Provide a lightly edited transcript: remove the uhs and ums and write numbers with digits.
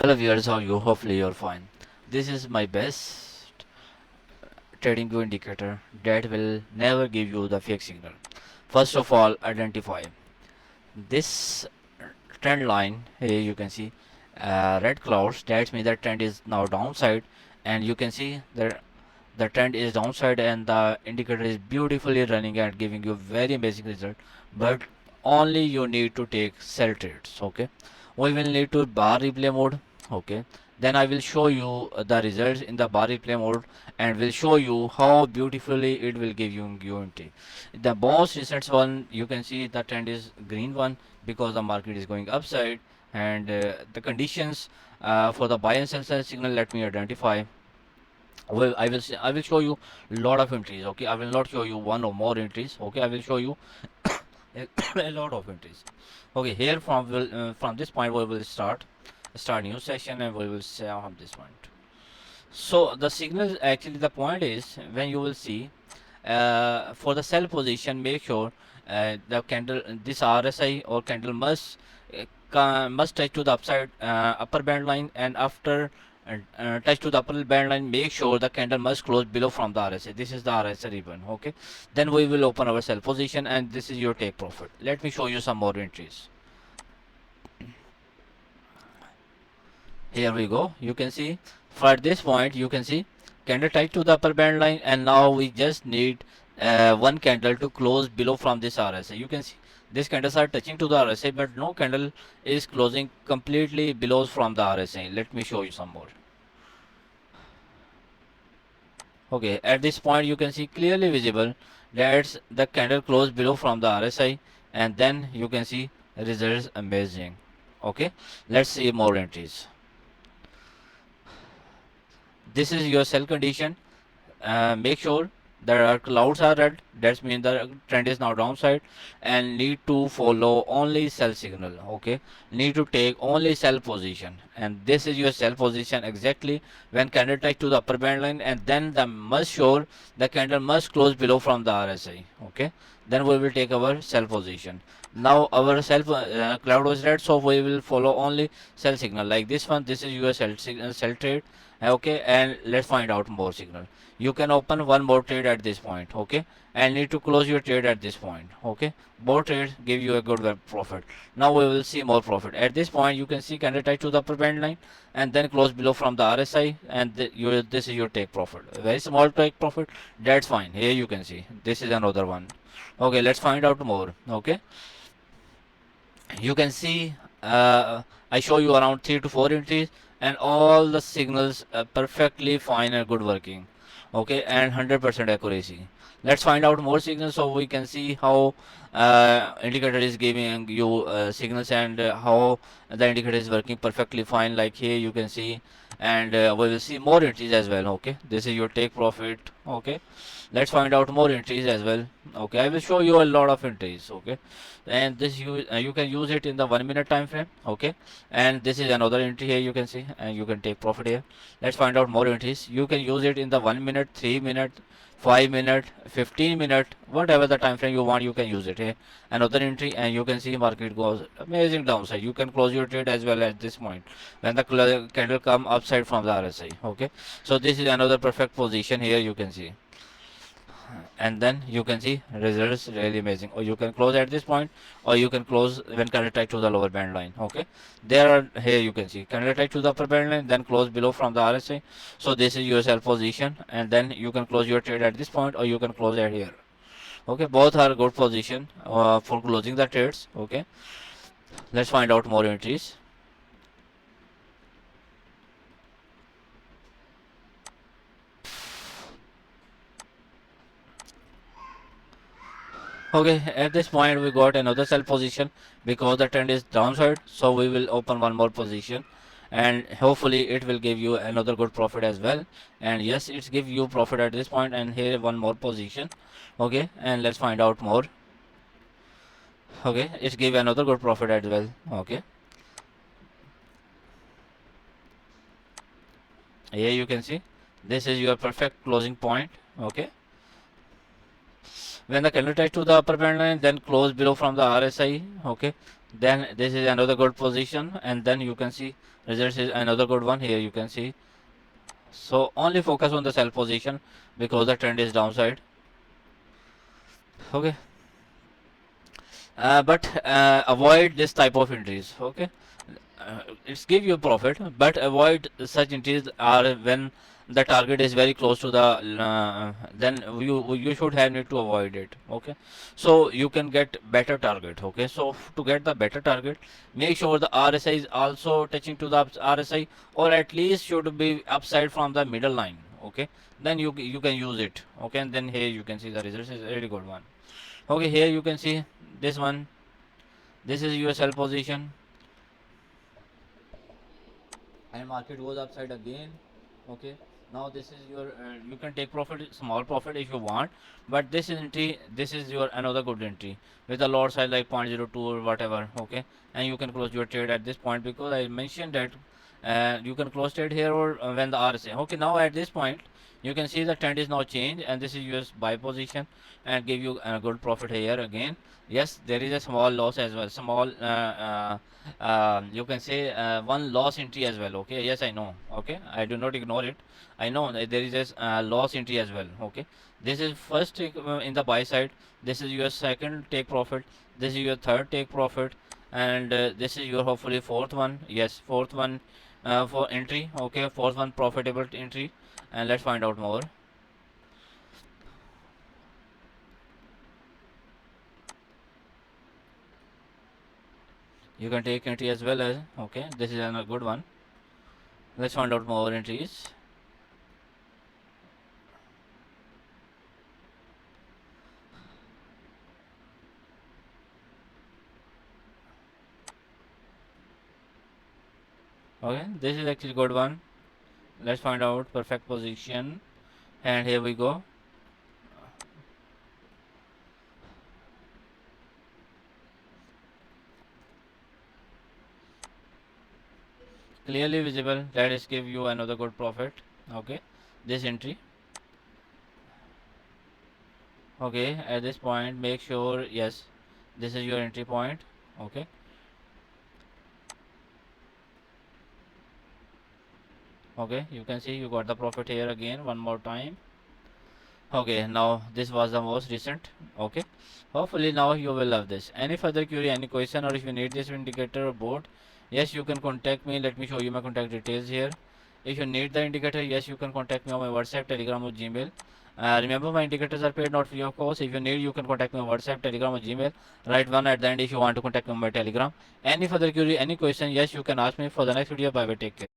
Hello viewers, how are you? Hopefully you're fine. This is my best TradingView indicator that will never give you the fake signal. First of all, identify this trend line. Here you can see red clouds. That means the trend is now downside, and you can see the trend is downside, and the indicator is beautifully running and giving you very amazing result. But only you need to take sell trades. Okay, we will need to bar replay mode. Okay, then I will show you the results in the bar replay mode and will show you how beautifully it will give you guarantee. The most recent one, you can see the trend is green one because the market is going upside, and the conditions for the buy and sell side signal, let me identify. Well, I will show you lot of entries. Okay, I will not show you one or more entries. Okay, I will show you a, a lot of entries. Okay, here from this point we will start new session, and we will say from this point. So the signal, actually the point is, when you will see for the sell position, make sure the candle, this RSI or candle must touch to the upper band line, and after touch to the upper band line, make sure the candle must close below from the RSI. This is the RSI ribbon. Okay, then we will open our sell position, and this is your take profit. Let me show you some more entries. Here we go. You can see for this point, you can see candle tied to the upper band line, and now we just need one candle to close below from this RSI. You can see these candles are touching to the RSI, but no candle is closing completely below from the RSI. Let me show you some more. Okay, at this point you can see clearly visible that the candle closed below from the RSI, and then you can see results amazing. Okay, let's see more entries. This is your sell condition. Make sure there are clouds are red, that means the trend is now downside, and need to follow only sell signal. Okay, need to take only sell position, and this is your sell position exactly when candle touch to the upper band line, and then the must sure the candle must close below from the RSI. Okay, then we will take our sell position. Now our cloud was red, so we will follow only sell signal like this one. This is your sell trade. Okay, and let's find out more signal. You can open one more trade at this point. Okay, and need to close your trade at this point. Okay, both trades give you a good profit. Now we will see more profit. At this point you can see candle tied to the upper band line, and then close below from the RSI, and this is your take profit. A very small take profit, that's fine. Here you can see this is another one. Okay, let's find out more. Okay, you can see I show you around 3 to 4 entries, and all the signals perfectly fine and good working. Okay, and 100% accuracy. Let's find out more signals so we can see how indicator is giving you signals, and how the indicator is working perfectly fine, like here you can see, and we will see more entries as well. Okay, this is your take profit. Okay, let's find out more entries as well. Okay, I will show you a lot of entries. Okay, and this you can use it in the 1 minute time frame. Okay, and this is another entry here you can see, and you can take profit here. Let's find out more entries. You can use it in the 1 minute, 3 minute, 5 minute, 15 minute, whatever the time frame you want, you can use it here. Another entry, and you can see market goes amazing downside. You can close your trade as well at this point when the candle come upside from the RSI. Okay, so this is another perfect position here you can see, and then you can see results really amazing. Or you can close at this point, or you can close when candle tied to the lower band line. Okay, there are, here you can see candle tied to the upper band line, then close below from the RSI. So this is your sell position, and then you can close your trade at this point, or you can close at here. Okay, both are good position for closing the trades. Okay, let's find out more entries. Okay, at this point we got another sell position because the trend is downside, so we will open one more position, and hopefully it will give you another good profit as well. And yes, it's give you profit at this point, and here one more position. Okay, and let's find out more. Okay, it's give another good profit as well. Okay, here you can see this is your perfect closing point. Okay, When the candle touch to the upper trend line, then close below from the RSI. Okay, then this is another good position, and then you can see results is another good one. Here you can see. So only focus on the sell position because the trend is downside. Okay, but avoid this type of entries. Okay, it's give you profit, but avoid such entries are when the target is very close to the then you should have need to avoid it. Okay, so you can get better target. Okay, so to get the better target, make sure the RSI is also touching to the RSI, or at least should be upside from the middle line. Okay, then you can use it. Okay, and then here you can see the results is a really good one. Okay, here you can see this one. This is your sell position, and market goes upside again. Okay, now this is your you can take profit, small profit if you want, but this is entry, this is your another good entry with a lot size like 0.02 or whatever. Okay, and you can close your trade at this point because I mentioned that you can close trade here or when the RSA. Okay, now at this point you can see the trend is now changed, and this is your buy position and give you a good profit here again. Yes, there is a small loss as well, small you can say one loss entry as well. Okay, yes, I know. Okay, I do not ignore it. I know that there is a loss entry as well. Okay, this is first in the buy side, this is your second take profit, this is your third take profit, and this is your hopefully fourth one. Yes, fourth one for entry. Okay, fourth one profitable entry, and let's find out more. You can take entry as well as. Okay, this is a good one. Let's find out more entries. Okay, this is actually good one. Let's find out perfect position, and here we go. Clearly visible, that is give you another good profit. Okay, this entry. Okay, at this point make sure, yes, this is your entry point. Okay, okay, you can see you got the profit here again one more time. Okay, now this was the most recent. Okay, hopefully now you will love this. Any further query, any question, or if you need this indicator or board, yes, you can contact me. Let me show you my contact details here. If you need the indicator, yes, you can contact me on my WhatsApp, Telegram, or Gmail. Remember, my indicators are paid, not free of course. If you need, you can contact me on WhatsApp, Telegram, or Gmail. Write one at the end if you want to contact me on my Telegram. Any further query, any question, yes, you can ask me for the next video. Bye bye, take care.